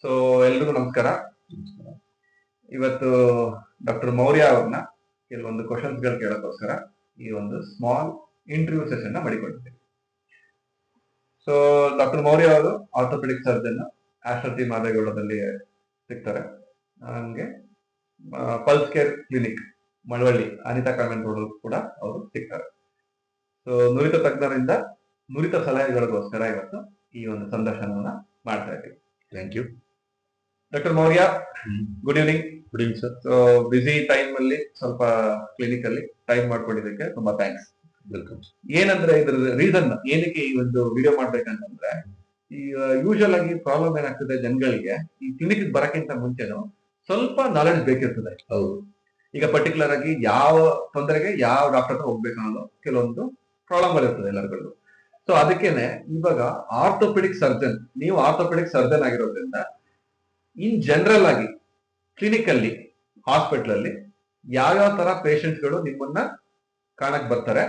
So ಎಲ್ರಿಗೂ ನಮಸ್ಕಾರ. ಇವತ್ತು ಡಾಕ್ಟರ್ ಮೌರ್ಯ ಅವ್ರನ್ನ ಕೆಲವೊಂದು ಕ್ವಶನ್ಸ್ ಗಳು ಕೇಳೋಕ್ಕೋಸ್ಕರ ಈ ಒಂದು ಸ್ಮಾಲ್ ಇಂಟರ್ವ್ಯೂ ಸೆಷನ್ ಮಾಡಿಕೊಂಡಿದ್ದೀವಿ. ಸೊ ಡಾಕ್ಟರ್ ಮೌರ್ಯ ಅವರು ಆರ್ಥೋಪೆಡಿಕ್ ಸರ್ಜನ್, ಆಸ್ಟ್ರತಿ ಮಾದೇಗೌಡದಲ್ಲಿ ಸಿಗ್ತಾರೆ. ಹಂಗೆ pulse care clinic Malavalli Anitha convent road ಕೂಡ ಅವರು ಸಿಗ್ತಾರೆ. ಸೊ ನುರಿತ ತಜ್ಞರಿಂದ ನುರಿತ ಸಲಹೆಗಳಿಗೋಸ್ಕರ ಇವತ್ತು ಈ ಒಂದು ಸಂದರ್ಶನವನ್ನ ಮಾಡ್ತಾ ಇದ್ದೀವಿ. Thank you doctor Maurya, good evening. Good evening sir. So busy time ಅಲ್ಲಿ ಸ್ವಲ್ಪ ಕ್ಲಿನಿಕ್ ಅಲ್ಲಿ ಟೈಮ್ ಮಾಡ್ಕೊಂಡಿದ್ದಕ್ಕೆ ತುಂಬಾ ಥ್ಯಾಂಕ್ಸ್. ವೆಲ್ಕಮ್. ಏನಂದ್ರೆ ಇದ್ರ ರೀಸನ್ ಏನಕ್ಕೆ ಈ ಒಂದು ವಿಡಿಯೋ ಮಾಡ್ಬೇಕಂತಂದ್ರೆ, ಈ ಯೂಶುವಲ್ ಆಗಿ ಪ್ರಾಬ್ಲಮ್ ಏನಾಗ್ತದೆ ಜನಗಳಿಗೆ, ಈ ಕ್ಲಿನಿಕ್ ಬರಕ್ಕಿಂತ ಮುಂಚೆನೂ ಸ್ವಲ್ಪ ನಾಲೆಡ್ಜ್ ಬೇಕಿರ್ತದೆ. ಹೌದು. ಈಗ ಪರ್ಟಿಕ್ಯುಲರ್ ಆಗಿ ಯಾವ ತೊಂದರೆಗೆ ಯಾವ ಡಾಕ್ಟರ್ ಹತ್ರ ಹೋಗ್ಬೇಕು ಅನ್ನೋದು ಕೆಲವೊಂದು ಪ್ರಾಬ್ಲಮ್ ಇರ್ತದೆ ಎಲ್ಲರಿಗೂ. ಸೊ ಅದಕ್ಕೇನೆ ಇವಾಗ ಆರ್ಥೋಪೆಡಿಕ್ ಸರ್ಜನ್, ನೀವು ಆರ್ಥೋಪೆಡಿಕ್ ಸರ್ಜನ್ ಆಗಿರೋದ್ರಿಂದ ಇನ್ ಜನರಲ್ ಆಗಿ ಕ್ಲಿನಿಕ್ ಅಲ್ಲಿ, ಹಾಸ್ಪಿಟಲ್ ಅಲ್ಲಿ ಯಾವ್ಯಾವ ತರ ಪೇಷಂಟ್ ಗಳು ನಿಮ್ಮನ್ನ ಕಾಣಕ್ ಬರ್ತಾರೆ,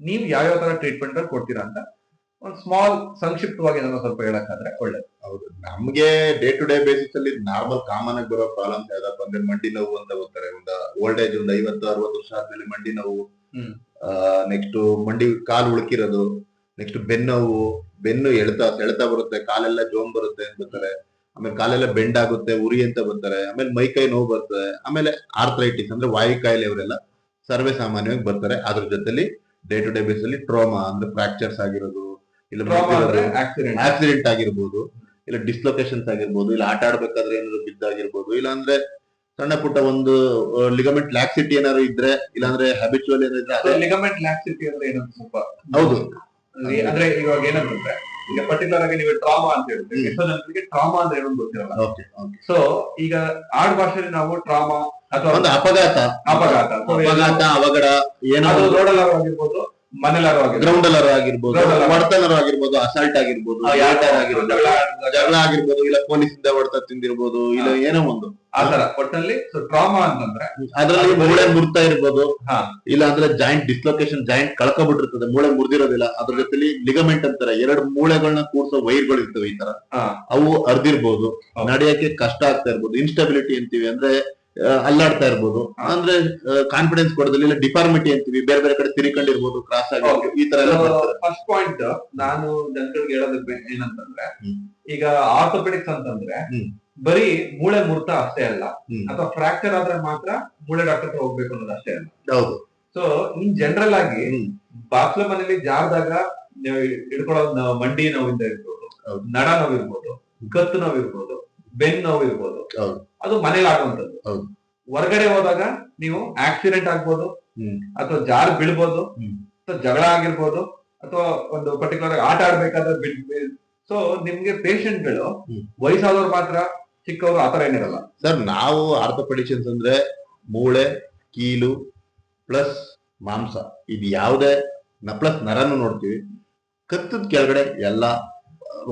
ನೀವು ಯಾವ್ಯಾವ ತರ ಟ್ರೀಟ್ಮೆಂಟ್ ಗಳು ಕೊಡ್ತೀರಾ ಅಂತ ಒಂದು ಸ್ಮಾಲ್ ಸಂಕ್ಷಿಪ್ತವಾಗಿ ನಾನು ಸ್ವಲ್ಪ ಹೇಳಕ್ಕಾದ್ರೆ ಒಳ್ಳೇದು. ಹೌದು, ನಮ್ಗೆ ಡೇ ಟು ಡೇ ಬೇಸಿಸ್ ಅಲ್ಲಿ ನಾರ್ಮಲ್ ಕಾಮನ್ ಆಗಿ ಬರೋ ಪ್ರಾಬ್ಲಮ್ಸ್ ಯಾವ್ದಪ್ಪ ಅಂದ್ರೆ ಮಂಡಿ ನೋವು ಅಂತ ಬರ್ತಾರೆ. ಒಂದು ಓಲ್ಡ್ ಏಜ್, ಒಂದು 50-60 ವರ್ಷ ಆದ್ಮೇಲೆ ಮಂಡಿ ನೋವು, ನೆಕ್ಸ್ಟ್ ಮಂಡಿ ಕಾಲು ಉಳುಕಿರೋದು, ನೆಕ್ಸ್ಟ್ ಬೆನ್ನೋವು, ಬೆನ್ನು ಎಳ್ತಾ ಬರುತ್ತೆ, ಕಾಲೆಲ್ಲ ಜೋಮ್ ಬರುತ್ತೆ ಅಂತ ಬರ್ತಾರೆ. ಆಮೇಲೆ ಕಾಲೆಲ್ಲ ಬೆಂಡ್ ಆಗುತ್ತೆ, ಉರಿ ಅಂತ ಬರ್ತಾರೆ. ಆಮೇಲೆ ಮೈಕೈ ನೋವು ಬರ್ತದೆ. ಆಮೇಲೆ ಆರ್ಥ್ರೈಟಿಸ್ ಅಂದ್ರೆ ವಾಯು ಕಾಯಿಲೆ ಇವರೆಲ್ಲ ಸರ್ವೇ ಸಾಮಾನ್ಯವಾಗಿ ಬರ್ತಾರೆ. ಅದ್ರ ಜೊತೆಲಿ ಡೇ ಟು ಡೇ ಬೇಸ್ ಅಲ್ಲಿ ಟ್ರೋಮಾ ಅಂದ್ರೆ ಫ್ರಾಕ್ಚರ್ಸ್ ಆಗಿರೋದು, ಇಲ್ಲ ಆಕ್ಸಿಡೆಂಟ್ ಆಗಿರ್ಬೋದು, ಇಲ್ಲ ಡಿಸ್ಲೊಕೇಶನ್ಸ್ ಆಗಿರ್ಬೋದು, ಇಲ್ಲ ಆಟ ಆಡ್ಬೇಕಾದ್ರೆ ಏನಾದ್ರು ಬಿದ್ದಾಗಿರ್ಬೋದು, ಇಲ್ಲ ಅಂದ್ರೆ ಸಣ್ಣ ಪುಟ್ಟ ಒಂದು ಲಿಗಮೆಂಟ್ ಲ್ಯಾಕ್ಸಿಟಿ ಏನಾದ್ರು ಇದ್ರೆ, ಇಲ್ಲಾಂದ್ರೆ ಹ್ಯಾಬಿಚುವಲ್ ಏನಾದ್ರು ಇದ್ರೆ. ಲಿಗಮೆಂಟ್ ಲ್ಯಾಕ್ಸಿಟಿ ಅಂದ್ರೆ ಏನಂತ ಸ್ವಲ್ಪ ಹೌದು, ಅಂದ್ರೆ ಇವಾಗ ಏನಂತಂದ್ರೆ, ಈಗ ಪರ್ಟಿಕ್ಯುಲರ್ ಆಗಿ ನೀವು ಟ್ರಾಮಾ ಅಂತ ಹೇಳ್ತೀವಿ. ಎಷ್ಟೋ ಜನರಿಗೆ ಟ್ರಾಮಾ ಅಂದ್ರೆ ಏನೋ ಗೊತ್ತಿರಲ್ಲ. ಸೊ ಈಗ ಆಡ್ ಭಾಷೆಯಲ್ಲಿ ನಾವು ಟ್ರಾಮಾ ಅಥವಾ ಒಂದು ಅಪಘಾತ, ಅವಘಡ, ಏನಾದ್ರು ರೋಡಲ್ಲಾರು ಆಗಿರ್ಬೋದು, ಮನೆಲಾರು ಆಗಿರ್ಬೋದು, ಗ್ರೌಂಡ್ ಅಲ್ಲರೂ ಆಗಿರ್ಬೋದು, ಹೊಡೆತನರು ಆಗಿರ್ಬೋದು, ಅಸಾಲ್ಟ್ ಆಗಿರ್ಬೋದು, ಜಗಳ ಆಗಿರ್ಬೋದು, ಇಲ್ಲ ಪೊಲೀಸ್ ಇಂದ ಹೊಡೆತ ತಿಂದಿರ್ಬೋದು, ಇಲ್ಲ ಏನೋ ಒಂದು ಆತರ ಒಟ್ಟಲ್ಲಿ. ಸೊ ಟ್ರಾಮಾ ಅಂತಂದ್ರೆ ಅದ್ರಲ್ಲಿ ಮೂಳೆ ಮುರ್ತಾ ಇರ್ಬೋದು, ಇಲ್ಲ ಅಂದ್ರೆ ಜಾಯಿಂಟ್ ಡಿಸ್ಲೊಕೇಶನ್, ಜಾಯಿಂಟ್ ಕಳ್ಕೊಬಿಟ್ಟಿರ್ತದೆ, ಮೂಳೆ ಮುರಿದಿರೋದಿಲ್ಲ. ಅದ್ರ ಜೊತೆಲಿ ಲಿಗಮೆಂಟ್ ಅಂತಾರೆ, 2 ಮೂಳೆಗಳನ್ನ ಕೂರ್ಸೋ ವೈರ್ಗಳು ಇರ್ತವೆ ಈ ತರ, ಅವು ಅರ್ದಿರ್ಬೋದು, ನಡೆಯಕ್ಕೆ ಕಷ್ಟ ಆಗ್ತಾ ಇರ್ಬೋದು, ಇನ್ಸ್ಟೆಬಿಲಿಟಿ ಅಂತೀವಿ ಅಂದ್ರೆ ಅಲ್ಲಾಡ್ತಾ ಇರ್ಬೋದು, ಅಂದ್ರೆ ಕಾನ್ಫಿಡೆನ್ಸ್ ಕೊಡೋದಿಲ್ಲ, ಇಲ್ಲ ಡಿಫಾರ್ಮಿಟಿ ಅಂತೀವಿ, ಬೇರೆ ಬೇರೆ ಕಡೆ ತಿರ್ಕೊಂಡಿರ್ಬೋದು, ಕ್ರಾಸ್ ಆಗಿರ್ಬೋದು, ಈ ತರ ಎಲ್ಲ. ಫಸ್ಟ್ ಪಾಯಿಂಟ್ ನಾನು ಜನಗಳಿಗೆ ಹೇಳೋದಕ್ಕೆ ಏನಂತಂದ್ರೆ, ಈಗ ಆರ್ಥೋಪೆಡಿಕ್ಸ್ ಅಂತಂದ್ರೆ ಬರೀ ಮೂಳೆ ಮುರ್ತ ಅಷ್ಟೇ ಅಲ್ಲ, ಅಥವಾ ಫ್ರಾಕ್ಚರ್ ಆದ್ರೆ ಮಾತ್ರ ಮೂಳೆ ಡಾಕ್ಟರ್ ಹತ್ರ ಹೋಗ್ಬೇಕು ಅನ್ನೋದು ಅಷ್ಟೇ ಅಲ್ಲ. ಹೌದು. ಸೊ ಇನ್ ಜನರಲ್ ಆಗಿ ಬಾಕ್ಲ ಮನೇಲಿ ಜಾರದಾಗ ಹಿಡ್ಕೊಳ್ಳೋ ಮಂಡಿ ನೋವಿಂದ ಇರ್ಬೋದು, ನಡ ನೋವು ಇರ್ಬೋದು, ಕತ್ತು ನೋವು ಇರ್ಬೋದು, ಬೆನ್ ನೋವು ಇರ್ಬೋದು, ಅದು ಮನೇಲಿ ಆಗುವಂತದ್ದು. ಹೊರಗಡೆ ಹೋದಾಗ ನೀವು ಆಕ್ಸಿಡೆಂಟ್ ಆಗ್ಬೋದು, ಅಥವಾ ಜಾರ್ ಬೀಳ್ಬೋದು, ಅಥವಾ ಜಗಳ ಆಗಿರ್ಬೋದು, ಅಥವಾ ಒಂದು ಪರ್ಟಿಕ್ಯುಲರ್ ಆಟ ಆಡ್ಬೇಕಾದ್ರೆ ಸೊ ನಿಮ್ಗೆ ಪೇಷಂಟ್ ಗಳು ವಯಸ್ಸಾದವ್ರು ಮಾತ್ರ, ಚಿಕ್ಕವರು ಆತರ ಏನಿರಲ್ಲ ಸರ್. ನಾವು ಆರ್ಥೋಪೆಡಿಷಿಯನ್ಸ್ ಅಂದ್ರೆ ಮೂಳೆ, ಕೀಲು ಪ್ಲಸ್ ಮಾಂಸ, ಇದು ಯಾವುದೇ ಪ್ಲಸ್ ನರನು ನೋಡ್ತೀವಿ. ಕತ್ತದ ಕೆಳಗಡೆ ಎಲ್ಲ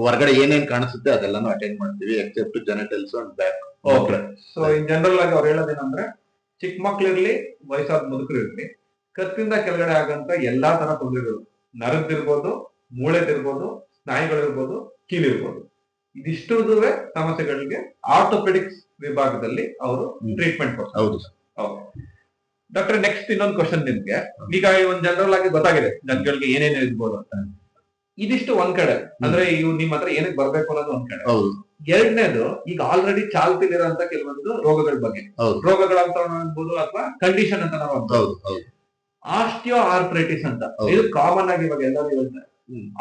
ಹೊರಗಡೆ ಏನೇನ್ ಕಾಣಿಸುತ್ತೆ ಅದೆಲ್ಲಾನು ಅಟೆಂಡ್ ಮಾಡ್ತೀವಿ, except genitals and back. Okay. So in general ಆಗಿ ಅವ್ರು ಹೇಳೋದೇನಂದ್ರೆ, ಚಿಕ್ಕ ಮಕ್ಳಿರ್ಲಿ, ವಯಸ್ಸಾದ ಮುದುಕರು ಇರ್ಲಿ, ಕತ್ತಿಂದ ಕೆಳಗಡೆ ಆಗಂತ ಎಲ್ಲಾ ತರ ತೊಂದರೆಗಳು, ನರದ್ದಿರ್ಬೋದು, ಮೂಳೆದಿರ್ಬೋದು, ಸ್ನಾಯುಗಳಿರ್ಬೋದು, ಕೀಲಿರ್ಬೋದು, ಇದಿಷ್ಟುದುವೆ ಸಮಸ್ಯೆಗಳಿಗೆ ಆರ್ಥೋಪೆಡಿಕ್ಸ್ ವಿಭಾಗದಲ್ಲಿ ಅವರು ಟ್ರೀಟ್ಮೆಂಟ್ ಕೊಡ್ತಾರೆ. ಹೌದು ಡಾಕ್ಟರ್, ನೆಕ್ಸ್ಟ್ ಇನ್ನೊಂದು ಕ್ವಶನ್ ನಿಮ್ಗೆ. ಈಗ ಒಂದು ಜನರಲ್ ಆಗಿ ಗೊತ್ತಾಗಿದೆ ಜನಗಳಿಗೆ ಏನೇನು ಇರ್ಬೋದು ಅಂತ. ಇದಿಷ್ಟು ಒಂದ್ ಕಡೆ, ಅಂದ್ರೆ ಇವು ನಿಮ್ ಹತ್ರ ಏನಕ್ಕೆ ಬರ್ಬೇಕು ಅನ್ನೋದು ಒಂದ್ ಕಡೆ. ಎರಡನೇದು, ಈಗ ಆಲ್ರೆಡಿ ಚಾಲ್ತಿಲಿರೋಂತ ಕೆಲವೊಂದು ರೋಗಗಳ ಬಗ್ಗೆ, ರೋಗಗಳಂತ ಅನ್ಬೋದು ಅಥವಾ ಕಂಡೀಷನ್ ಅಂತ ನಾವು ಅನ್ಬೋದು. ಆಸ್ಟಿಯೋ ಆರ್ಥ್ರೈಟಿಸ್ ಅಂತ, ಇದು ಕಾಮನ್ ಆಗಿ ಇವಾಗ ಎಲ್ಲರೂ ಹೇಳ್ತಾರೆ,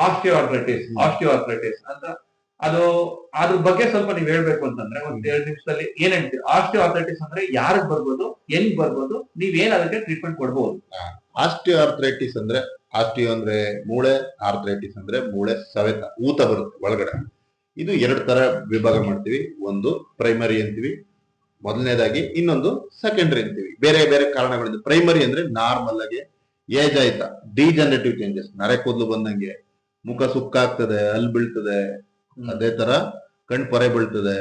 ಆಸ್ಟಿಯೋ ಆರ್ಥ್ರೈಟಿಸ್ ಅಂತ. ಅದು ಅದ್ರ ಬಗ್ಗೆ ಸ್ವಲ್ಪ ನೀವ್ ಹೇಳ್ಬೇಕು ಅಂತಂದ್ರೆ ಒಂದ್ 2 ನಿಮಿಷದಲ್ಲಿ ಏನ್ ಹೇಳ್ತೀವಿ? ಆಸ್ಟಿಯೋ ಆರ್ಥ್ರೈಟಿಸ್ ಅಂದ್ರೆ ಯಾರಿಗೆ ಬರ್ಬೋದು, ಹೆಂಗ್ ಬರ್ಬೋದು, ನೀವ್ ಏನ್ ಅದಕ್ಕೆ ಟ್ರೀಟ್ಮೆಂಟ್ ಕೊಡ್ಬೋದು? ಆಸ್ಟಿಯೋ ಆರ್ಥ್ರೈಟಿಸ್ ಅಂದ್ರೆ, ಆಸ್ಟಿಯೋ ಅಂದ್ರೆ ಮೂಳೆ, ಆರ್ಥ್ರೈಟಿಸ್ ಅಂದ್ರೆ ಮೂಳೆ ಸವೆತ, ಊತ ಬರುತ್ತೆ ಒಳಗಡೆ. ಇದು 2 ತರ ವಿಭಾಗ ಮಾಡ್ತೀವಿ. ಒಂದು ಪ್ರೈಮರಿ ಅಂತೀವಿ ಮೊದಲನೇದಾಗಿ, ಇನ್ನೊಂದು ಸೆಕೆಂಡರಿ ಅಂತೀವಿ. ಬೇರೆ ಬೇರೆ ಕಾರಣಗಳಿಂದ. ಪ್ರೈಮರಿ ಅಂದ್ರೆ ನಾರ್ಮಲ್ ಆಗಿ ಏಜ್ ಆಯ್ತಾ, ಡಿಜನರೇಟಿವ್ ಚೇಂಜಸ್, ನರೆ ಕೂದಲು ಬಂದಂಗೆ, ಮುಖ ಸುಕ್ಕಾಗ್ತದೆ, ಹಲ್ ಬೀಳ್ತದೆ, ಅದೇ ತರ ಕಣ್ ಪೊರೆ ಬೀಳ್ತದೆ,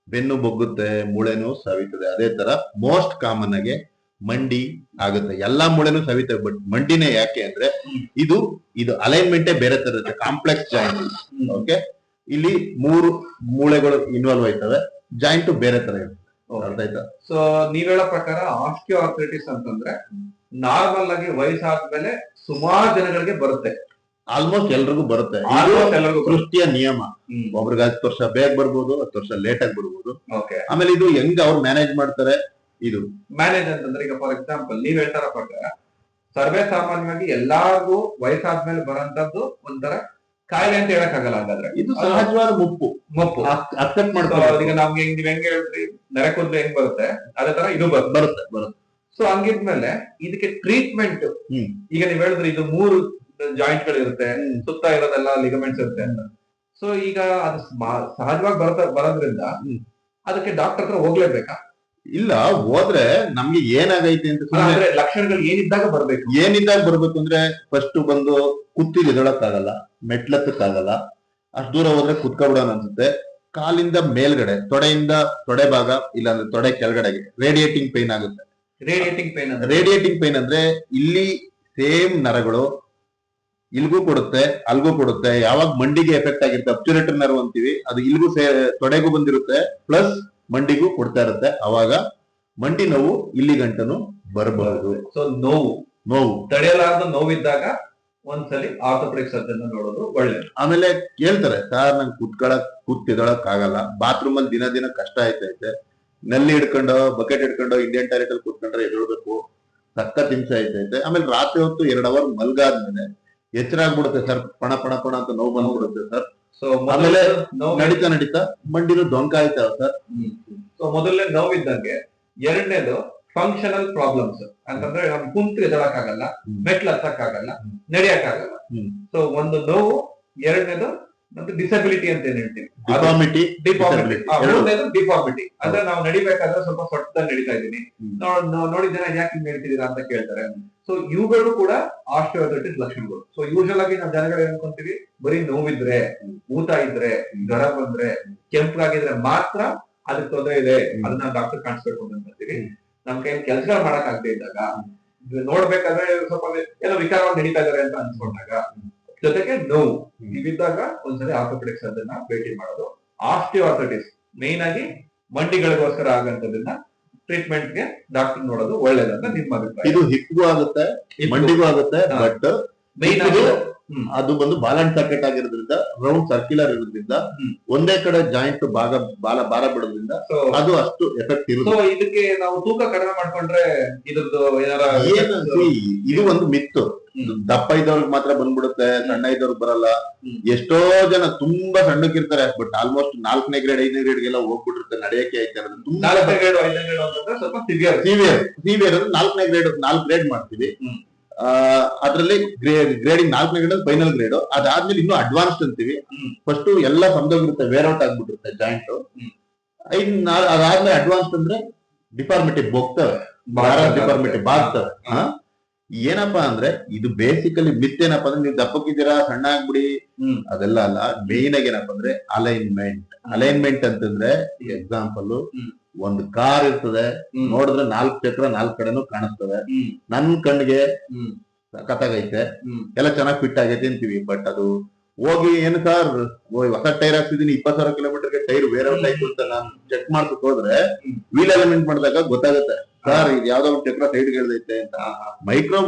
ಬೆನ್ನು ಬೊಗ್ಗುತ್ತೆ, ಮೂಳೆನೂ ಸವಿತದೆ. ಅದೇ ತರ ಮೋಸ್ಟ್ ಕಾಮನ್ ಆಗಿ ಮಂಡಿ ಆಗುತ್ತೆ. ಎಲ್ಲಾ ಮೂಳೆನೂ ಸವಿತವೆ, ಬಟ್ ಮಂಡಿನೇ ಯಾಕೆ ಅಂದ್ರೆ ಇದು ಅಲೈನ್ಮೆಂಟೇ ಬೇರೆ ತರ ಇರುತ್ತೆ, ಕಾಂಪ್ಲೆಕ್ಸ್ ಜಾಯಿಂಟ್. ಓಕೆ, ಇಲ್ಲಿ 3 ಮೂಳೆಗಳು ಇನ್ವಾಲ್ವ್ ಆಯ್ತವೆ, ಜಾಯಿಂಟ್ ಬೇರೆ ತರ ಇರುತ್ತೆ. ಅರ್ಥ ಆಯ್ತಾ? ಸೊ ನೀವ್ ಹೇಳೋ ಪ್ರಕಾರ ಆಸ್ಟಿಯೋ ಆರ್ಥರೈಟಿಸ್ ಅಂತಂದ್ರೆ ನಾರ್ಮಲ್ ಆಗಿ ವಯಸ್ಸಾದ್ಮೇಲೆ ಸುಮಾರು ಜನಗಳಿಗೆ ಬರುತ್ತೆ, ಆಲ್ಮೋಸ್ಟ್ ಎಲ್ರಿಗೂ ಬರುತ್ತೆ. ಸೃಷ್ಟಿಯ ನಿಯಮ. ಒಬ್ರಿಗೆ 10 ವರ್ಷ ಬೇಗ ಬರ್ಬೋದು, 10 ವರ್ಷ ಲೇಟ್ ಆಗಿ ಬರ್ಬೋದು. ಆಮೇಲೆ ಇದು ಹೆಂಗ್ ಅವ್ರು ಮ್ಯಾನೇಜ್ ಮಾಡ್ತಾರೆ, ಇದು ಮ್ಯಾನೇಜ್ ಅಂತಂದ್ರೆ ಈಗ ಫಾರ್ ಎಕ್ಸಾಂಪಲ್ ನೀವ್ ಹೇಳ್ತಾರ ಪ್ರಕಾರ ಸರ್ವೇ ಸಾಮಾನ್ಯವಾಗಿ ಎಲ್ಲಾರ್ಗೂ ವಯಸ್ಸಾದ್ಮೇಲೆ ಬರೋಂತದ್ದು ಒಂಥರ ಕಾಯಿಲೆ ಅಂತ ಹೇಳಕ್ ಆಗಲ್ಲ. ಹಾಗಾದ್ರೆ ಇದು ಸಹಜವಾದ ಮುಪ್ಪು ಅಕ್ಸೆಪ್ಟ್ ಮಾಡ್ತಾರೆ. ಈಗ ನಮ್ಗೆ ನೀವ್ ಹೆಂಗ್ ಹೇಳ್ರಿ ನರೆ ಕೂದಲು ಹೆಂಗ್ ಬರುತ್ತೆ ಅದೇ ತರ ಇದು ಬರುತ್ತೆ. ಸೊ ಹಂಗಿದ್ಮೇಲೆ ಇದಕ್ಕೆ ಟ್ರೀಟ್ಮೆಂಟ್ ಈಗ ನೀವ್ ಹೇಳಿದ್ರಿ ಇದು 3 ಜಾಯಿಂಟ್ ಗಳು ಇರುತ್ತೆ, ಸುತ್ತ ಇರೋದೆಲ್ಲ ಲಿಗಮೆಂಟ್ಸ್ ಇರುತ್ತೆ ಅಂತ. ಸೊ ಈಗ ಅದು ಸಹಜವಾಗಿ ಬರೋದ್ರಿಂದ ಅದಕ್ಕೆ ಡಾಕ್ಟರ್ ಹತ್ರ ಹೋಗ್ಲೇಬೇಕಾ? ಇಲ್ಲ, ಹೋದ್ರೆ ನಮ್ಗೆ ಏನಾಗೈತಿ ಅಂತ ಲಕ್ಷಣಗಳು ಏನಿದ್ದಾಗ ಬರ್ಬೇಕು ಅಂದ್ರೆ ಫಸ್ಟ್ ಬಂದು ಕುತ್ತಿಗೆ ಎದಳಕ್ಕಾಗಲ್ಲ, ಮೆಟ್ಲತ್ತಕ್ಕಾಗಲ್ಲ, ಅಷ್ಟು ದೂರ ಹೋದ್ರೆ ಕುತ್ಕೊಬಿಡೋಣ ಅನ್ಸುತ್ತೆ. ಕಾಲಿಂದ ಮೇಲ್ಗಡೆ ತೊಡೆಯಿಂದ ತೊಡೆ ಭಾಗ ಇಲ್ಲಾಂದ್ರೆ ತೊಡೆ ಕೆಳಗಡೆಗೆ ರೇಡಿಯೇಟಿಂಗ್ ಪೈನ್ ಆಗುತ್ತೆ. ರೇಡಿಯೇಟಿಂಗ್ ಪೈನ್ ಅಂದ್ರೆ ಇಲ್ಲಿ ಸೇಮ್ ನರಗಳು ಇಲ್ಗೂ ಕೊಡುತ್ತೆ ಅಲ್ಗೂ ಕೊಡುತ್ತೆ. ಯಾವಾಗ ಮಂಡಿಗೆ ಎಫೆಕ್ಟ್ ಆಗಿರುತ್ತೆ ಅಬ್ಚುರೇಟರ್ ನರ್ವ್ ಅಂತೀವಿ, ಅದು ಇಲ್ಗೂ ತೊಡೆಗೂ ಬಂದಿರುತ್ತೆ ಪ್ಲಸ್ ಮಂಡಿಗೂ ಕೊಡ್ತಾ ಇರುತ್ತೆ. ಅವಾಗ ಮಂಡಿ ನೋವು ಇಲ್ಲಿ ಗಂಟನು ಬರಬಹುದು. ಸೊ ನೋವು ತಡೆಯಲಾರದ ನೋವಿದ್ದಾಗ ಒಂದ್ಸಲಿ ಆರ್ಥೋಪೆಡಿಕ್ ಸರ್ಜನ್ ನೋಡೋದು ಒಳ್ಳೇದು. ಆಮೇಲೆ ಕೇಳ್ತಾರೆ, ಸರ್ ನಂಗೆ ಕೂತಿದೊಳಕ್ ಆಗಲ್ಲ, ಬಾತ್ರೂಮ್ ಅಲ್ಲಿ ದಿನ ಕಷ್ಟ ಆಯ್ತೈತೆ, ನಲ್ಲಿ ಹಿಡ್ಕೊಂಡು ಬಕೆಟ್ ಹಿಡ್ಕೊಂಡು ಇಂಡಿಯನ್ ಟಾಯ್ಲೆಟ್ ಅಲ್ಲಿ ಕೂತ್ಕೊಂಡ್ರೆ ಎದುಳ್ಬೇಕು, ಸಖತ್ ಹಿಂಸೆ ಆಯ್ತೈತೆ. ಆಮೇಲೆ ರಾತ್ರಿ ಹೊತ್ತು 2 ಅವರ್ ಮಲ್ಗಾದ್ಮೇಲೆ ಎಚ್ಚರ ಆಗ್ಬಿಡುತ್ತೆ ಸರ್, ಪಣ ಅಂತ ನೋವು ಬಂದ್ಬಿಡುತ್ತೆ ಸರ್. ಸೊ ಆಮೇಲೆ ನಡೀತಾ ಮಂಡಿನೂ ದೊಂಕ ಆಯ್ತಾವ ಸರ್. ಸೊ ಮೊದಲನೇ ನೋವಿದ್ದಂಗೆ ಎರಡನೇದು ಫಂಕ್ಷನಲ್ ಪ್ರಾಬ್ಲಮ್ಸ್ ಅಂತಂದ್ರೆ ನಮ್ ಕುಂತು ಎದಳಕ್ಕಾಗಲ್ಲ, ಮೆಟ್ಲು ಹತ್ತಕ್ಕಾಗಲ್ಲ, ನಡೆಯಕ್ಕಾಗಲ್ಲ. ಸೊ ಒಂದು ನೋವು, ಎರಡನೇದು ನಮ್ದು ಡಿಸಬಿಲಿಟಿ ಅಂತ ಏನ್ ಹೇಳ್ತೀವಿ, ಡಿಫಾರ್ಮಿಟಿ ಅಂದ್ರೆ ನಾವು ನಡಿಬೇಕಾದ್ರೆ ಸ್ವಲ್ಪ ಸೊಟ್ಟದಲ್ಲಿ ನಡೀತಾ ಇದೀನಿ, ನೋಡಿದ್ದೇನೆ ಯಾಕೆ ಹಿಂಗ್ ಹೇಳ್ತಿದೀರಾ ಅಂತ ಕೇಳ್ತಾರೆ. ಸೊ ಇವುಗಳು ಕೂಡ ಆಸ್ಟಿಯೋಆರ್ಥರೈಟಿಸ್ ಲಕ್ಷಣಗಳು. ಸೊ ಯೂಶಲ್ ಆಗಿ ನಾವು ಜನಗಳು ಏನ್ಕೊಂತೀವಿ, ಬರೀ ನೋವಿದ್ರೆ, ಊತ ಇದ್ರೆ, ಜ್ವರ ಬಂದ್ರೆ, ಕೆಂಪಾಗಿದ್ರೆ ಮಾತ್ರ ಅದಕ್ಕೆ ತೊಂದರೆ ಇದೆ, ಅದನ್ನ ಡಾಕ್ಟರ್ ಕಾಣಿಸ್ಬೇಕು ಅಂತ ಅಂತೀವಿ. ನಮ್ ಕೈ ಕೆಲ್ಸಗಳು ಮಾಡಕ್ ಆಗದೆ ಇದ್ದಾಗ, ನೋಡ್ಬೇಕಾದ್ರೆ ಸ್ವಲ್ಪ ಏನೋ ವಿಕಾರವಾಗಿ ನಡೀತಾ ಇದಾರೆ ಅಂತ ಅನ್ಸ್ಕೊಂಡಾಗ, ಜೊತೆಗೆ ನೋವು ಇವಿದ್ದಾಗ ಒಂದ್ಸರಿ ಆರ್ಥೋಪೆಡಿಕ್ ಸರ್ಜನ್ ಭೇಟಿ ಮಾಡೋದು. ಆಸ್ಟಿಯೋಆರ್ಥರೈಟಿಸ್ ಮೇನ್ ಆಗಿ ಮಂಡಿಗಳಿಗೋಸ್ಕರ ಆಗಂತದನ್ನ ಟ್ರೀಟ್ಮೆಂಟ್ ಗೆ ಡಾಕ್ಟರ್ ನೋಡೋದು ಒಳ್ಳೇದಂತ ನಿಮ್ಮ ಅಭಿಪ್ರಾಯ? ಇದು ಹಿಪ್ಗೂ ಆಗುತ್ತೆ, ಮಂಡಿಗೂ ಆಗುತ್ತೆ, ಬಟ್ ಮೇನ್ ಆಗಿ ಅದು ಬಂದು ಬಾಲ್ ಅಂಡ್ ಸಾಕೆಟ್ ಆಗಿರೋದ್ರಿಂದ, ರೌಂಡ್ ಸರ್ಕ್ಯುಲರ್ ಇರೋದ್ರಿಂದ, ಒಂದೇ ಕಡೆ ಜಾಯಿಂಟ್ ಭಾರ ಬಿಡೋದ್ರಿಂದ ಅದು ಅಷ್ಟು ಎಫೆಕ್ಟ್ ಇರುತ್ತೆ. ಇದಕ್ಕೆ ನಾವು ತೂಕ ಕಡಿಮೆ ಮಾಡ್ಕೊಂಡ್ರೆ ಇದ್ರದ್ದು ಇದು ಒಂದು ಮಿತ್ತು. ದಪ್ಪ ಇದ್ದವ್ರಿಗೆ ಮಾತ್ರ ಬಂದ್ಬಿಡುತ್ತೆ, ಸಣ್ಣ ಇದ್ದವ್ರಿಗೆ ಬರಲ್ಲ. ಎಷ್ಟೋ ಜನ ತುಂಬಾ ಸಣ್ಣಕ್ಕಿರ್ತಾರೆ, ಬಟ್ ಆಲ್ಮೋಸ್ಟ್ 4ನೇ ಗ್ರೇಡ್ 5ನೇ ಗ್ರೇಡ್ಗೆಲ್ಲ ಹೋಗ್ಬಿಟ್ಟಿರುತ್ತೆ, ನಡೆಯಕ್ಕೆ ಆಯ್ತಾ ಇರೋದು. 4ನೇ ಗ್ರೇಡ್ 5ನೇ ಗ್ರೇಡ್ ಅಂತಂದ್ರೆ ಸ್ವಲ್ಪ ಸಿವಿಯರ್ ಅಂದ್ರೆ 4ನೇ ಗ್ರೇಡ್ 4 ಗ್ರೇಡ್ ಮಾಡ್ತೀವಿ. ಅದ್ರಲ್ಲಿ ಗ್ರೇಡಿಂಗ್ 4ನೇ ಗ್ರೇಡ್ ಫೈನಲ್ ಗ್ರೇಡ್, ಅದಾದ್ಮೇಲೆ ಇನ್ನೂ ಅಡ್ವಾನ್ಸ್ಡ್ ಅಂತೀವಿ. ಫಸ್ಟ್ ಎಲ್ಲ ಸಮದೋಗಿರುತ್ತೆ, ವೇರ್ ಔಟ್ ಆಗ್ಬಿಟ್ಟಿರುತ್ತೆ ಜಾಯಿಂಟ್. ಅದಾದ್ಮೇಲೆ ಅಡ್ವಾನ್ಸ್ಡ್ ಅಂದ್ರೆ ಡಿಫಾರ್ಮಿಟಿ ಬೋಗ್ತವೆ, ಡಿಫಾರ್ಮಿಟಿ ಬಾಗ್ತವೆ. ಏನಪ್ಪಾ ಅಂದ್ರೆ ಇದು ಬೇಸಿಕಲಿ ಮಿತ್. ಏನಪ್ಪಾ ಅಂದ್ರೆ ನೀವು ದಪ್ಪಕ್ಕಿದ್ದೀರಾ ಸಣ್ಣ ಆಗ್ಬಿಡಿ, ಅದೆಲ್ಲ ಅಲ್ಲ. ಮೇನ್ ಆಗಿ ಏನಪ್ಪಾ ಅಂದ್ರೆ ಅಲೈನ್ಮೆಂಟ್ ಅಂತಂದ್ರೆ, ಎಕ್ಸಾಂಪಲ್ ಒಂದು ಕಾರ್ ಇರ್ತದೆ, ನೋಡಿದ್ರೆ 4 ಚಕ್ರ 4 ಕಡೆನೂ ಕಾಣಿಸ್ತದೆ. ನನ್ ಕಣ್ಣಿಗೆ ಸಖತ್ತಾಗೈತೆ, ಎಲ್ಲ ಚೆನ್ನಾಗಿ ಫಿಟ್ ಆಗೈತೆ ಅಂತೀವಿ. ಬಟ್ ಅದು ಹೋಗಿ ಏನು ಸರ್ ಹೊಸ ಟೈರ್ ಹಾಕ್ಸಿದೀನಿ 20,000 ಕಿಲೋಮೀಟರ್ಗೆ ಟೈರ್ ವೇರ್ ಔಟ್ ಆಯ್ತು ಅಂತ ನಾನು ಚೆಕ್ ಮಾಡ್ಬೇಕು ಹೋದ್ರೆ, ವೀಲ್ ಅಲೈನ್ಮೆಂಟ್ ಮಾಡಿದಾಗ ಗೊತ್ತಾಗುತ್ತೆ ಸರ್ ಇದು ಯಾವ್ದೋ ಒಂದು ಚಕ್ರ ಸೈಡ್ ಗೆಳ್ದೈತೆ ಅಂತ. Micro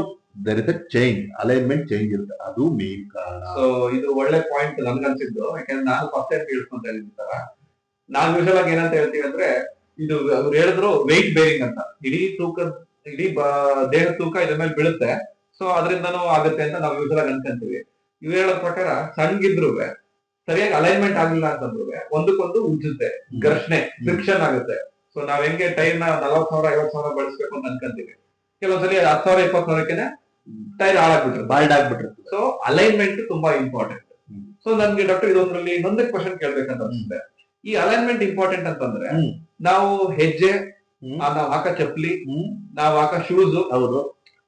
there is a change, alignment change ಇರುತ್ತೆ, ಅದು ಮೇನ್ ಕಾರಣ. ಸೊ ಇದು ಒಳ್ಳೆ ಪಾಯಿಂಟ್ ನನ್ಗನ್ಸಿದ್ದು. ಯಾಕಂದ್ರೆ ನಾನು ಫಸ್ಟ್ ಟೈಮ್ ಕೇಳಿಸ್ಕೊಂತ ಇದ್ದೀನಿ ತರ. ನಾನ್ ಯೂಶಲ್ ಆಗಿ ಏನಂತ ಹೇಳ್ತೀವಿ ಅಂದ್ರೆ, ಇದು ಅವ್ರು ಹೇಳಿದ್ರು ವೆಯ್ಟ್ ಬೇರಿಂಗ್ ಅಂತ, ಇಡೀ ದೇಹದ ತೂಕ ಇದ್ರ ಮೇಲೆ ಬೀಳುತ್ತೆ. ಸೊ ಅದರಿಂದನೂ ಆಗುತ್ತೆ ಅಂತ ನಾವು ಯೂಶಲ್ ಆಗಿ ಅನ್ಕೊಂತೀವಿ. ಇವ್ ಹೇಳೋ ಪ್ರಕಾರ ಸಣ್ಣಗಿದ್ರು ಸರಿಯಾಗಿ ಅಲೈನ್ಮೆಂಟ್ ಆಗಿಲ್ಲ ಅಂತಂದ್ರು ಒಂದಕ್ಕೊಂದು ಉಜ್ಜುತ್ತೆ, ಘರ್ಷಣೆ, ಫ್ರಿಕ್ಷನ್ ಆಗುತ್ತೆ. ಸೊ ನಾವ್ ಹೆಂಗೆ ಟೈರ್ ನ 40,000 50,000 ಬಳಸ್ಬೇಕು ಅಂತ ಅನ್ಕೊಂತೀವಿ, ಕೆಲವೊಂದ್ಸಲಿ 10,000 20,000ಕ್ಕೆ ಟೈರ್ ಹಾಳಾಗ್ಬಿಟ್ಟಿರುತ್ತೆ. ಸೊ ಅಲೈನ್ಮೆಂಟ್ ತುಂಬಾ ಇಂಪಾರ್ಟೆಂಟ್. ಸೊ ನನ್ಗೆ ಡಾಕ್ಟರ್ ಇದೊಂದ್ರಲ್ಲಿ ಇನ್ನೊಂದೇ ಕ್ವಶನ್ ಕೇಳ್ಬೇಕಂತ ಅನ್ಸುತ್ತೆ. ಈ ಅಲೈನ್ಮೆಂಟ್ ಇಂಪಾರ್ಟೆಂಟ್ ಅಂತಂದ್ರೆ, ನಾವು ಹೆಜ್ಜೆ, ನಾವ್ ಹಾಕೋ ಚಪ್ಪಲಿ, ನಾವ್ ಹಾಕೋ ಶೂಸ್, ಹೌದು,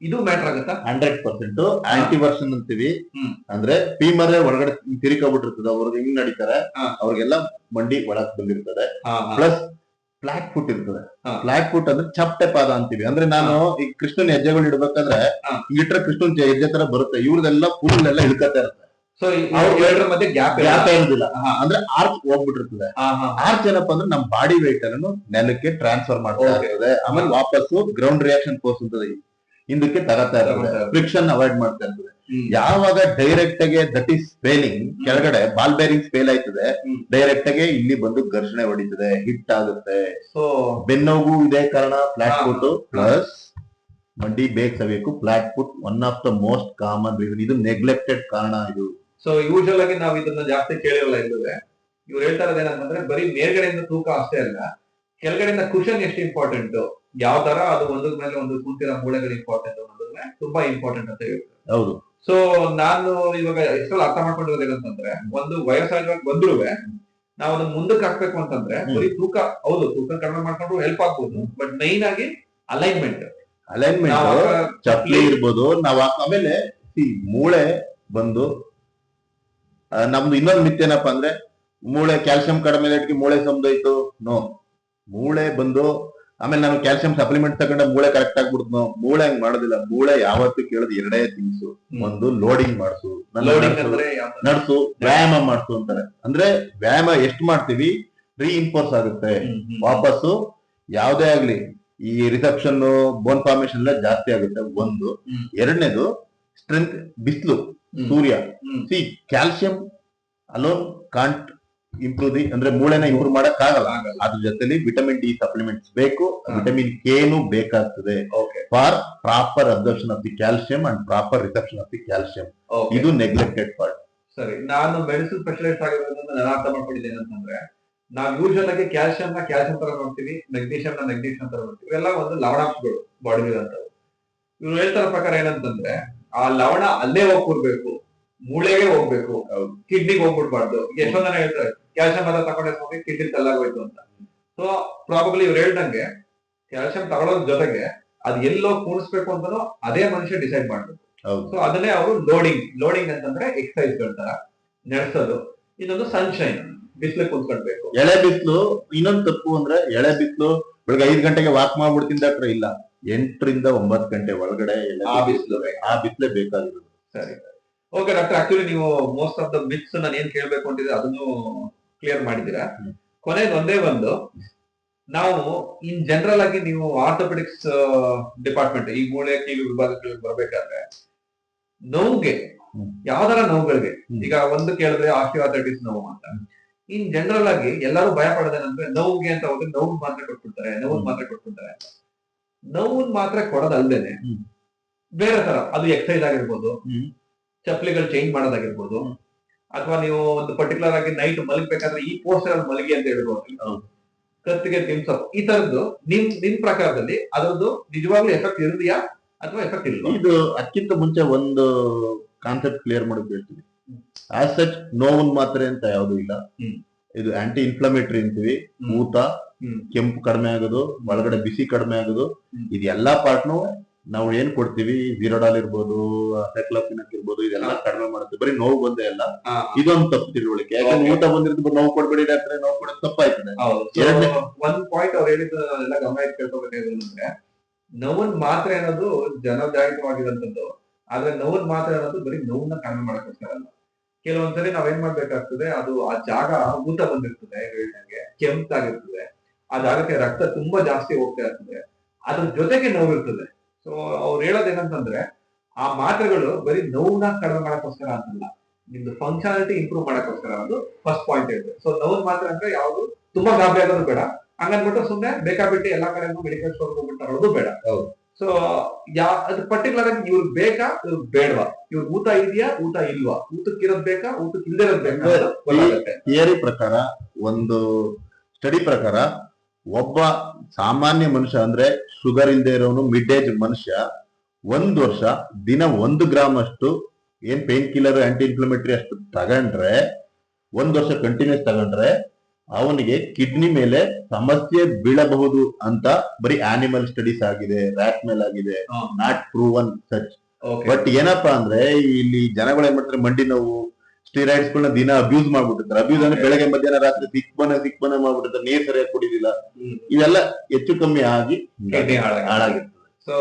ಇದು ಮ್ಯಾಟರ್ ಆಗುತ್ತಾ? 100% ಆಂಟಿ ವರ್ಷನ್ ಅಂತೀವಿ. ಅಂದ್ರೆ ಫೀಮರ್ ಒಳಗಡೆ ತಿರುಗಿಬಿಟ್ಟಿರ್ತದೆ, ಅವ್ರಿಗೆ ಹಿಂಗ್ ನಡೀತಾರೆ, ಅವ್ರಿಗೆಲ್ಲ ಮಂಡಿ ಒಳಗ್ ಬಂದಿರ್ತದೆ. ಪ್ಲಸ್ ಫ್ಲಾಟ್ ಫುಟ್ ಇರ್ತದೆ. ಫ್ಲಾಟ್ ಫುಟ್ ಅಂದ್ರೆ ಚಪ್ಪಟೆ ಪಾದ ಅಂತೀವಿ. ಅಂದ್ರೆ ನಾನು ಈ ಕೃಷ್ಣನ್ ಹೆಜ್ಜೆಗಳು ಇಡ್ಬೇಕಾದ್ರೆ ಇಟ್ರೆ ಕೃಷ್ಣನ್ ಹೆಜ್ಜೆ ತರ ಬರುತ್ತೆ, ಇವ್ರದೆಲ್ಲ ಫುಲ್ ಎಲ್ಲ ಇಳ್ಕತಾ ಇರುತ್ತೆ. ಸೊ ಎರಡರ ಮಧ್ಯೆ ಗ್ಯಾಪ್ ಗ್ಯಾಪ್ ಇರೋದಿಲ್ಲ, ಅಂದ್ರೆ ಆರ್ಚ್ ಹೋಗ್ಬಿಟ್ಟಿರ್ತದೆ. ಆರ್ಚ್ ಏನಪ್ಪಾ ಅಂದ್ರೆ ನಮ್ ಬಾಡಿ weight ಅನ್ನು ನೆಲಕ್ಕೆ ಟ್ರಾನ್ಸ್ಫರ್ ಮಾಡ್ತಾ ಇರ್ತದೆ, ಆಮೇಲೆ ವಾಪಸ್ಸು ಗ್ರೌಂಡ್ ರಿಯಾಕ್ಷನ್ ಫೋರ್ಸ್ ಅಂತದೆ ಹಿಂದಕ್ಕೆ ತಗತಾ ಇರ್ತದೆ, ಫ್ರಿಕ್ಷನ್ ಅವಾಯ್ಡ್ ಮಾಡ್ತಾ ಇರ್ತದೆ. ಯಾವಾಗ ಡೈರೆಕ್ಟ್ ಆಗಿ ದಟ್ ಈಸ್ ಫೇಲಿಂಗ್, ಕೆಳಗಡೆ ಬಾಲ್ ಬೇರಿಂಗ್ ಫೇಲ್ ಆಯ್ತದೆ, ಡೈರೆಕ್ಟ್ ಆಗಿ ಇಲ್ಲಿ ಬಂದು ಘರ್ಷಣೆ ಹೊಡಿತದೆ, ಹಿಟ್ ಆಗುತ್ತೆ. ಸೊ ಬೆನ್ನೋವು ಇದೇ ಕಾರಣ. ಫ್ಲಾಟ್ ಫುಟ್ ಪ್ಲಸ್ ಮಂಡಿ ಬೇಗ ಸವಿಯಕು. Flat foot one of the most common reason, ಇದು ನೆಗ್ಲೆಕ್ಟೆಡ್ ಕಾರಣ ಇದು. ಸೊ ಯೂಶಲ್ ಆಗಿ ನಾವು ಇದನ್ನ ಜಾಸ್ತಿ ಕೇಳಿರಲ್ಲ. ಇಲ್ಲದೆ ಇವ್ರು ಹೇಳ್ತಾ ಇರೋದು ಏನಂತಂದ್ರೆ ಬರೀ ಮೇಲ್ಗಡೆಯಿಂದ ತೂಕ ಅಷ್ಟೇ ಅಲ್ಲ, ಕೆಳಗಡೆಯಿಂದ ಕುಶನ್ ಎಷ್ಟು ಇಂಪಾರ್ಟೆಂಟ್, ಯಾವ ತರ ಅದು ಒಂದ್ರ ಮೇಲೆ ಒಂದು ಕೂತಿರೋ ಮೂಳೆಗಳು ಇಂಪಾರ್ಟೆಂಟ್ ಅನ್ನೋದನ್ನ ತುಂಬಾ ಇಂಪಾರ್ಟೆಂಟ್ ಅಂತ ಹೇಳ್ತಾರೆ. ಹೌದು. ಸೊ ನಾನು ಇವಾಗ ಎಷ್ಟೆಲ್ಲ ಅರ್ಥ ಮಾಡ್ಕೊಂಡಿರೋದು ಏನಂತಂದ್ರೆ, ಒಂದು ವಯಸ್ಸಾಗಿ ಬಂದ್ರು ನಾವು ಅದನ್ನ ಮುಂದಕ್ಕೆ ಹಾಕ್ಬೇಕು ಅಂತಂದ್ರೆ ಬರೀ ತೂಕ, ಹೌದು ತೂಕ ಕಡಿಮೆ ಮಾಡ್ಕೊಂಡ್ರು ಹೆಲ್ಪ್ ಆಗ್ಬೋದು, ಬಟ್ ಮೈನ್ ಆಗಿ ಅಲೈನ್ಮೆಂಟ್ ಚಪ್ಲಿ ಇರ್ಬೋದು. ನಾವ್ ಆಮೇಲೆ ಮೂಳೆ ಬಂದು ನಮ್ದು ಇನ್ನೊಂದು ಮಿತ್ ಏನಪ್ಪಾ ಅಂದ್ರೆ, ಮೂಳೆ ಕ್ಯಾಲ್ಸಿಯಂ ಕಡಿಮೆ ಇಟ್ಟಿ ಮೂಳೆ ಸಮದೋಯ್ತು. ನೋ, ಮೂಳೆ ಬಂದು ಆಮೇಲೆ ನಾನು ಕ್ಯಾಲ್ಸಿಯಂ ಸಪ್ಲಿಮೆಂಟ್ ತಗೊಂಡ ಮೂಳೆ ಕರೆಕ್ಟ್ ಆಗ್ಬಿಡ್ತು. ನೋ, ಮೂಳೆ ಹಂಗ್ ಮಾಡೋದಿಲ್ಲ. ಮೂಳೆ ಯಾವತ್ತು ಕೇಳೋದು ಎರಡೇ ತಿನ್ಸು, ಒಂದು ಲೋಡಿಂಗ್ ಮಾಡ್ಸು, ನಡ್ಸು, ವ್ಯಾಯಾಮ ಮಾಡ್ಸು ಅಂತಾರೆ. ಅಂದ್ರೆ ವ್ಯಾಯಾಮ ಎಷ್ಟು ಮಾಡ್ತೀವಿ ರೀಇನ್ಫೋರ್ಸ್ ಆಗುತ್ತೆ ವಾಪಸ್ಸು. ಯಾವ್ದೇ ಆಗ್ಲಿ ಈ ರಿಸೆಪ್ಷನ್ ಬೋನ್ ಫಾರ್ಮೇಶನ್ ಎಲ್ಲ ಜಾಸ್ತಿ ಆಗುತ್ತೆ ಒಂದು. ಎರಡನೇದು ಸ್ಟ್ರೆಂತ್, ಬಿಸಿಲು, ಸೂರ್ಯ. ಸಿ ಕ್ಯಾಲ್ಸಿಯಂ ಅಲೋನ್ ಕಾಂಟ್ ಇಂಪ್ರೂವ್ ಅಂದ್ರೆ ಮೂಳೆನ ಇಂಪ್ರೂವ್ ಮಾಡಕ್ ಆಗಲ್ಲ. ಅದ್ರ ಜೊತೆಲಿ ವಿಟಮಿನ್ ಡಿ ಸಪ್ಲಿಮೆಂಟ್ಸ್ ಬೇಕು, ವಿಟಮಿನ್ ಕೆ ಬೇಕಾಗ್ತದೆ for proper absorption of the calcium and proper reception of the calcium. ಇದು ನೆಗ್ಲೆಕ್ಟೆಡ್ ಪಾರ್ಟ್. ಸರಿ, ನಾನು ಮೆಡಿಸಿನ್ ಸ್ಪೆಷಲಿಸ್ಟ್ ಆಗಿರೋದ್ರಿಂದ ನಾನು ಅರ್ಥ ಮಾಡ್ಕೊಂಡಿದ್ದೇನೆ ಅಂತಂದ್ರೆ, ನಾವು ಯೂಶಲ್ ಆಗಿ ಕ್ಯಾಲ್ಸಿಯಂ ತರ ನೋಡ್ತೀವಿ, ಮೆಗ್ನೀಷಿಯಂ ತರ ನೋಡ್ತೀವಿ. ಇವೆಲ್ಲ ಒಂದು ಲವಣಾಂಶಗಳು ಬಾಡಿ ಅಂತವು. ಇವ್ರು ಹೇಳ್ತಾರ ಪ್ರಕಾರ ಏನಂತಂದ್ರೆ, ಆ ಲವಣ ಅಲ್ಲೇ ಹೋಗ್ಬಿಡ್ಬೇಕು, ಮೂಳೆಗೆ ಹೋಗ್ಬೇಕು, ಕಿಡ್ನಿಗೆ ಹೋಗ್ಬಿಡ್ಬಾರ್ದು. ಎಷ್ಟೊಂದ್ ಜನ ಹೇಳ್ತಾರೆ ಕ್ಯಾಲ್ಸಿಯಂ ಅದ ತಗೊಂಡು ಕಿಡ್ನಿ ತಲ್ಲಾಗೋಯ್ತು ಅಂತ. ಸೊ ಪ್ರಾಬಬ್ಲಿ ಇವ್ರು ಹೇಳ್ದಂಗೆ ಕ್ಯಾಲ್ಸಿಯಂ ತಗೊಳ್ಳೋದ್ರ ಜೊತೆಗೆ ಅದ್ ಎಲ್ಲೋ ಕೂಡಿಸ್ಬೇಕು ಅಂತಾನೋ ಅದೇ ಮನುಷ್ಯ ಡಿಸೈಡ್ ಮಾಡ್ಬೇಕು. ಸೊ ಅದನ್ನೇ ಅವರು ಲೋಡಿಂಗ್ ಅಂತಂದ್ರೆ ಎಕ್ಸರ್ಸೈಸ್ ತರ ನಡೆಸೋದು. ಇನ್ನೊಂದು ಸನ್ಶೈನ್, ಬಿಸಿಲು ಕುಂತ್ಕೊಳ್ಬೇಕು. ಎಳೆ ಬಿಸಿಲು ಇನ್ನೊಂದು ತಪ್ಪು ಅಂದ್ರೆ, ಎಳೆ ಬಿಸಿಲು ಬೆಳಗ್ಗೆ 5 ಗಂಟೆಗೆ ವಾಕ್ ಮಾಡ್ಬಿಡ್ತೀನಿ ಡಾಕ್ಟರ್, ಇಲ್ಲ 8 ರಿಂದ 9 ಗಂಟೆ ಒಳಗಡೆ ಆ ಬಿಸಿಲೇ ಬೇಕಾಗಿರೋದು. ಸರಿ, ಓಕೆ ಡಾಕ್ಟರ್. ಆಕ್ಚುಲಿ ನೀವು ಮೋಸ್ಟ್ ಆಫ್ ದ ಮಿತ್ಸ್ ನಾನು ಏನ್ ಕೇಳ್ಬೇಕು ಅಂತಿದ್ರೆ ಅದನ್ನು ಕ್ಲಿಯರ್ ಮಾಡಿದೀರಾ. ಕೊನೆಗೆ ಒಂದೇ ಒಂದು, ನಾವು ಇನ್ ಜನರಲ್ ಆಗಿ ನೀವು ಆರ್ಥೋಪೆಡಿಕ್ಸ್ ಡಿಪಾರ್ಟ್ಮೆಂಟ್ ಈ ಮೂಳೆ ಕೀಲು ವಿಭಾಗಕ್ಕೆ ಬರ್ಬೇಕಾದ್ರೆ ನೋವುಗೆ, ಯಾವ್ದಾರ ನೋವುಗಳಿಗೆ, ಈಗ ಒಂದು ಕೇಳಿದ್ರೆ ಆಸ್ಟಿಯೋಆರ್ಥರೈಟಿಸ್ ನೋವು ಅಂತ. ಇನ್ ಜನರಲ್ ಆಗಿ ಎಲ್ಲರೂ ಭಯ ಪಡೋದೇನಂದ್ರೆ ನೋವುಗೆ ಅಂತ ಹೋದ್ರೆ ನೋವು ಮಾತ್ರ ಕೊಟ್ಬಿಡ್ತಾರೆ. ನೋವು ಮಾತ್ರ ಕೊಡೋದಲ್ದೇನೆ ಬೇರೆ ತರ, ಅದು ಎಕ್ಸರ್ಸೈಸ್ ಆಗಿರ್ಬೋದು, ಚಪ್ಪಲಿಗಳು ಚೇಂಜ್ ಮಾಡೋದಾಗಿರ್ಬೋದು, ಅಥವಾ ನೀವು ಒಂದು ಪರ್ಟಿಕ್ಯುಲರ್ ಆಗಿ ನೈಟ್ ಮಲಗಬೇಕಾದ್ರೆ ಈ ಪೋಸ್ಟರ್ ಮಲಗಿ ಅಂತ ಹೇಳ್ಬೋದು, ಕತ್ತಿಗೆ ತಿನ್ಸೋ, ಈ ತರದ್ದು ನಿಮ್ ಪ್ರಕಾರದಲ್ಲಿ ಅದರದ್ದು ನಿಜವಾಗ್ಲೂ ಎಫೆಕ್ಟ್ ಇರುದಿಯಾ ಅಥವಾ ಎಫೆಕ್ಟ್ ಇಲ್ಲ? ಇದು ಅದಕ್ಕಿಂತ ಮುಂಚೆ ಒಂದು ಕಾನ್ಸೆಪ್ಟ್ ಕ್ಲಿಯರ್ ಮಾಡೋಕೆ ಹೇಳ್ತೀನಿ. ಆಸ್ ಸಚ್ ನೋವನ್ ಮಾತ್ರೆ ಅಂತ ಯಾವ್ದು ಇಲ್ಲ. ಇದು ಆಂಟಿ ಇನ್ಫ್ಲಮೇಟರಿ ಅಂತೀವಿ. ಊತ, ಕೆಂಪು ಕಡಿಮೆ ಆಗೋದು, ಒಳಗಡೆ ಬಿಸಿ ಕಡಿಮೆ ಆಗೋದು, ಇದು ಎಲ್ಲಾ ಪಾರ್ಟ್ನು ನಾವು ಏನ್ ಕೊಡ್ತೀವಿ, ಝೀರೋಡಾಲ್ ಇರ್ಬೋದು, ಸೈಕ್ಲೋಫಿನಾಕ್ ಇರ್ಬೋದು, ಇದೆಲ್ಲ ಕಡಿಮೆ ಮಾಡುತ್ತೆ. ಬರೀ ನೋವು ಬಂದೇ ಅಲ್ಲ, ಇದೊಂದು ತಪ್ಪು ತಿಳುವಳಿಕೆ. ಯಾಕಂದ್ರೆ ಊಟ ಬಂದಿರೋದು ನೋವು ಕೊಡ್ಬೇಡಿ ಡಾಕ್ಟ್ರೆ, ನೋವು ಕೊಡೋದು ತಪ್ಪಾಯ್ತದೆ. ಒಂದ್ ಪಾಯಿಂಟ್ ಅವ್ರು ಹೇಳಿದ್ದು ಎಲ್ಲ ಗಮನ ಇಟ್ಟು ಕೇಳ್ಕೊಬೇಕಾದ್ರೆ, ನೋವನ್ ಮಾತ್ರೆ ಅನ್ನೋದು ಜನಜಾಗೃತವಾಗಿರುವಂತದ್ದು. ಆದ್ರೆ ನೋವನ್ ಮಾತ್ರೆ ಅನ್ನೋದು ಬರೀ ನೋವನ್ನ ಕಡಿಮೆ ಮಾಡಕ್ಕೋಸ್ಕರ ಅಲ್ಲ. ಕೆಲವೊಂದ್ಸರಿ ನಾವೇನ್ ಮಾಡ್ಬೇಕಾಗ್ತದೆ, ಅದು ಆ ಜಾಗ ಊತ ಬಂದಿರ್ತದೆ, ಹೇಳ್ದಂಗೆ ಕೆಂಪಾಗಿರ್ತದೆ, ಆ ಜಾಗಕ್ಕೆ ರಕ್ತ ತುಂಬಾ ಜಾಸ್ತಿ ಹೋಗ್ತಾ ಇರ್ತದೆ, ಅದ್ರ ಜೊತೆಗೆ ನೋವಿರ್ತದೆ. ಸೊ ಅವ್ರು ಹೇಳೋದೇನಂತಂದ್ರೆ, ಆ ಮಾತ್ರೆಗಳು ಬರೀ ನೋವನ್ನ ಕಡಿಮೆ ಮಾಡಕ್ಕೋಸ್ಕರ ಅಂತಲ್ಲ, ನಿಮ್ದು ಫಂಕ್ಷನಾಲಿಟಿ ಇಂಪ್ರೂವ್ ಮಾಡಕ್ಕೋಸ್ಕರ ಅನ್ನೋದು ಫಸ್ಟ್ ಪಾಯಿಂಟ್ ಹೇಳ್ತದೆ. ಸೊ ನೋವನ್ ಮಾತ್ರೆ ಅಂದ್ರೆ ಯಾವ್ದು ತುಂಬಾ ಗಾಬರಿ ಆಗೋದು ಬೇಡ, ಹಂಗನ್ಬಿಟ್ಟು ಸುಮ್ನೆ ಬೇಕಾಬಿಟ್ಟು ಎಲ್ಲಾ ಕಡೆಗೂ ಮೆಡಿಕಲ್ ಸ್ಟೋರ್ ಹೋಗ್ಬಿಟ್ಟು ತರೋದು ಬೇಡ. ಸೊ ಅದು ಪರ್ಟಿಕ್ಯುಲರ್ ಆಗಿ ಇವ್ರಿಗೆ ಬೇಕಾ, ಇವ್ರಿಗೆ ಬೇಡವಾ, ಇವ್ರಿಗೆ ಊಟ ಇದೆಯಾ, ಊಟ ಇಲ್ವಾ, ಊಟಕ್ಕಿರೋದ್ ಬೇಕಾ, ಊಟಕ್ಕೆ ಇಲ್ದಿರೋದ್ ಬೇಕಾ? ಥಿಯರಿ ಪ್ರಕಾರ, ಒಂದು ಸ್ಟಡಿ ಪ್ರಕಾರ, ಒಬ್ಬ ಸಾಮಾನ್ಯ ಮನುಷ್ಯ ಅಂದ್ರೆ ಶುಗರ್ ಇಲ್ದೇ ಇರೋನು, ಮಿಡ್ ಏಜ್ ಮನುಷ್ಯ 1 ವರ್ಷ ದಿನ 1 ಗ್ರಾಮ್ ಅಷ್ಟು ಏನ್ ಪೇನ್ ಕಿಲ್ಲರ್, ಆಂಟಿ ಇನ್ಫ್ಲಮೇಟರಿ ಅಷ್ಟು ತಗೊಂಡ್ರೆ, 1 ವರ್ಷ ಕಂಟಿನ್ಯೂಸ್ ತಗೊಂಡ್ರೆ ಅವನಿಗೆ ಕಿಡ್ನಿ ಮೇಲೆ ಸಮಸ್ಯೆ ಬೀಳಬಹುದು ಅಂತ ಬರೀ ಆನಿಮಲ್ ಸ್ಟಡೀಸ್ ಆಗಿದೆ, ರ್ಯಾಟ್ ಮೇಲೆ ಆಗಿದೆ, ನಾಟ್ ಪ್ರೂವನ್ ಸಚ್. ಬಟ್ ಏನಪ್ಪಾ ಅಂದ್ರೆ, ಇಲ್ಲಿ ಜನಗಳು ಏನ್ ಮಾಡ್ತಾರೆ, ಮಂಡಿ ನೋವು, ಸ್ಟೀರಾಯ್ಡ್ಸ್ ಗಳನ್ನ ದಿನ ಅಬ್ಯೂಸ್ ಮಾಡ್ಬಿಟ್ಟಿರ್ತಾರೆ. ಅಬ್ಯೂಸ್ ಅಂದ್ರೆ ಬೆಳಗ್ಗೆ ಮಧ್ಯಾಹ್ನ ರಾತ್ರಿ ಸಿಕ್ಬನ ಮಾಡ್ಬಿಟ್ಟಿರ್ತಾರೆ, ನೀರ್ ಸರಿಯಾಗಿ ಕುಡಿದಿಲ್ಲ, ಇವೆಲ್ಲ ಹೆಚ್ಚು ಕಮ್ಮಿ ಆಗಿ ಹಾಳಾಗಿರ್ತದೆ. ಸೊ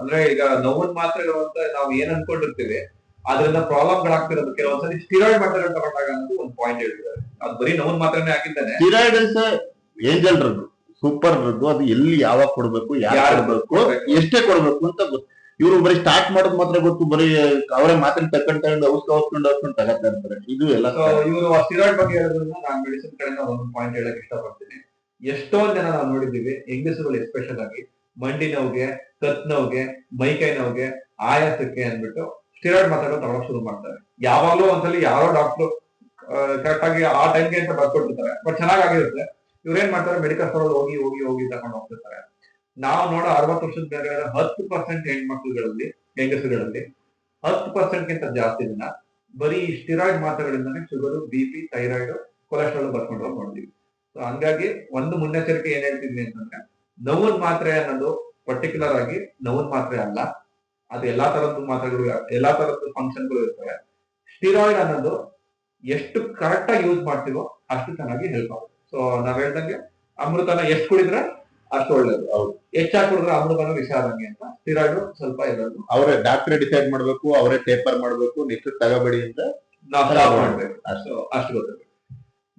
ಅಂದ್ರೆ ಈಗ ನೋವನ್ ಮಾತ್ರೆಗಳು ಅಂತ ನಾವು ಏನ್ ಅನ್ಕೊಂಡಿರ್ತೀವಿ, ಅದರಿಂದ ಪ್ರಾಬ್ಲಮ್ ಗಳಾಗ್ತಿರೋದು ಕೆಲವೊಂದ್ಸಲಿ ಸ್ಟಿರಾಯ್ಡ್ ಮಾತ್ರೆಗಳು ತಗೊಂಡಾಗ ಅನ್ನೋದು ಒಂದು ಪಾಯಿಂಟ್ ಹೇಳ್ತಿದ್ದಾರೆ. ಅದು ಬರೀ ನೋವು ಮಾತ್ರನೇ ಆಗಿದ್ದಾನೆ. Steroid angel drug, super drug. ಅದು ಎಲ್ಲಿ ಯಾವಾಗ ಕೊಡ್ಬೇಕು, ಯಾರು ಕೊಡ್ಬೇಕು, ಎಷ್ಟೇ ಕೊಡ್ಬೇಕು ಅಂತ ಇವರು ಬರೀ ಸ್ಟಾರ್ಟ್ ಮಾಡೋದು ಮಾತ್ರ ಗೊತ್ತು. ಬರೀ ಅವರೇ ಮಾತ್ರ ತಗೊಂಡು ಔಸ್ಕೊಂಡು ತಗೋತಾ ಇರ್ತಾರೆ. ಇದು ಎಲ್ಲ ಇವರು ಸ್ಟಿರಾಯ್ಡ್ ಬಗ್ಗೆ ಹೇಳೋದ್ರಿಂದ ನಾನು ಮೆಡಿಸಿನ್ ಕಡೆಯಿಂದ ಒಂದು ಪಾಯಿಂಟ್ ಹೇಳಕ್ ಇಷ್ಟಪಡ್ತೀನಿ. ಎಷ್ಟೊಂದ್ ಜನ ನಾವು ನೋಡಿದೀವಿ, ಹೆಂಗಸರುಗಳು ಎಸ್ಪೆಷಲ್ ಆಗಿ ಮಂಡಿ ನೋವಿಗೆ, ಕತ್ ನೋವಿಗೆ, ಮೈಕೈ ನೋವಿಗೆ, ಆಯಾಸಕ್ಕೆ ಅಂದ್ಬಿಟ್ಟು ಸ್ಟಿರಾಯ್ಡ್ ಮಾತ್ರೆಗಳು ತಗೊಳಕ್ ಶುರು ಮಾಡ್ತಾರೆ. ಯಾವಾಗ್ಲೂ ಒಂದ್ಸಲಿ ಯಾರೋ ಡಾಕ್ಟರ್ ಕರೆಕ್ಟ್ ಆಗಿ ಆ ಟೈಮ್ಗೆ ಅಂತ ಬರ್ಕೊಟ್ಟಿರ್ತಾರೆ, ಬಟ್ ಚೆನ್ನಾಗಿರುತ್ತೆ. ಇವ್ರೇನ್ ಮಾಡ್ತಾರೆ, ಮೆಡಿಕಲ್ ಸ್ಟೋರ್ ಹೋಗಿ ಹೋಗಿ ಹೋಗಿ ತಗೊಂಡು ಹೋಗ್ತಿರ್ತಾರೆ. ನಾವು ನೋಡೋ 60 ವರ್ಷದ ಮೇಲೆ 10% ಹೆಣ್ಮಕ್ಳುಗಳಲ್ಲಿ, ಹೆಂಗಸರುಗಳಲ್ಲಿ 10% ಗಿಂತ ಜಾಸ್ತಿ ಜನ ಬರೀ ಸ್ಟಿರಾಯ್ಡ್ ಮಾತ್ರೆಗಳಿಂದಾನೆ ಶುಗರ್, BP, ಥೈರಾಯ್ಡ್, ಕೊಲೆಸ್ಟ್ರಾಲ್ ಬರ್ಕೊಂಡು ಹೋಗಿ ನೋಡ್ತೀವಿ. ಸೊ ಹಂಗಾಗಿ ಒಂದು ಮುನ್ನೆಚ್ಚರಿಕೆ ಏನ್ ಹೇಳ್ತಿದ್ವಿ ಅಂತಂದ್ರೆ, ನೋವಿನ ಮಾತ್ರೆ ಅನ್ನೋದು ಪರ್ಟಿಕ್ಯುಲರ್ ಆಗಿ ನೋವಿನ ಮಾತ್ರೆ ಅಲ್ಲ. ಅದು ಎಲ್ಲಾ ತರದ್ದು ಮಾತ್ರೆಗಳು, ಎಲ್ಲಾ ತರದ್ದು ಫಂಕ್ಷನ್ಗಳು ಇರ್ತವೆ. ಸ್ಟಿರಾಯ್ಡ್ ಅನ್ನೋದು ಎಷ್ಟು ಕರೆಕ್ಟ್ ಆಗಿ ಯೂಸ್ ಮಾಡ್ತೀವೋ ಅಷ್ಟು ಚೆನ್ನಾಗಿ ಹೆಲ್ಪ್ ಆಗುತ್ತೆ. ಸೊ ನಾವ್ ಹೇಳ್ದಂಗೆ ಅಮೃತನ ಎಷ್ಟು ಕುಡಿದ್ರೆ ಅಷ್ಟು ಒಳ್ಳೇದು. ಹೆಚ್ಚಾಗಿ ಕುಡಿದ್ರೆ ಅಮೃತನ ವಿಷ ಆದಂಗೆ ಅಂತ. ಸ್ಟಿರಾಯ್ಡ್ ಸ್ವಲ್ಪ ಇರೋದು ಅವರೇ ಡಾಕ್ಟರ್ ಡಿಸೈಡ್ ಮಾಡ್ಬೇಕು, ಅವರೇ ಟೇಪರ್ ಮಾಡ್ಬೇಕು, ನೆಕ್ಸ್ಟ್ ತಗೋಬೇಡಿ ಅಂತ ನಾವು ಸ್ಟಾಪ್ ಮಾಡ್ಬೇಕು. ಅಷ್ಟು ಗೊತ್ತಿದೆ.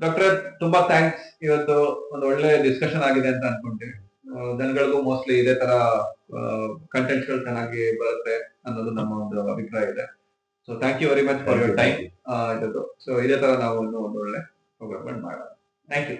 ಡಾಕ್ಟರ್ ತುಂಬಾ ಥ್ಯಾಂಕ್ಸ್. ಇವತ್ತು ಒಂದು ಒಳ್ಳೆ ಡಿಸ್ಕಷನ್ ಆಗಿದೆ ಅಂತ ಅನ್ಕೊಂತೀವಿ. ಜನಗಳಿಗೂ ಮೋಸ್ಟ್ಲಿ ಇದೇ ತರ ಕಂಟೆಂಟ್ಸ್ ಗಳು ಚೆನ್ನಾಗಿ ಬರುತ್ತೆ ಅನ್ನೋದು ನಮ್ಮ ಒಂದು ಅಭಿಪ್ರಾಯ ಇದೆ. So thank you very much for your time. So ಇದೇ ತರ ನಾವು ಒಂದು ಒಳ್ಳೆ ಪ್ರೋಗ್ರಾಮ್ ಮಾಡೋಣ. Thank you.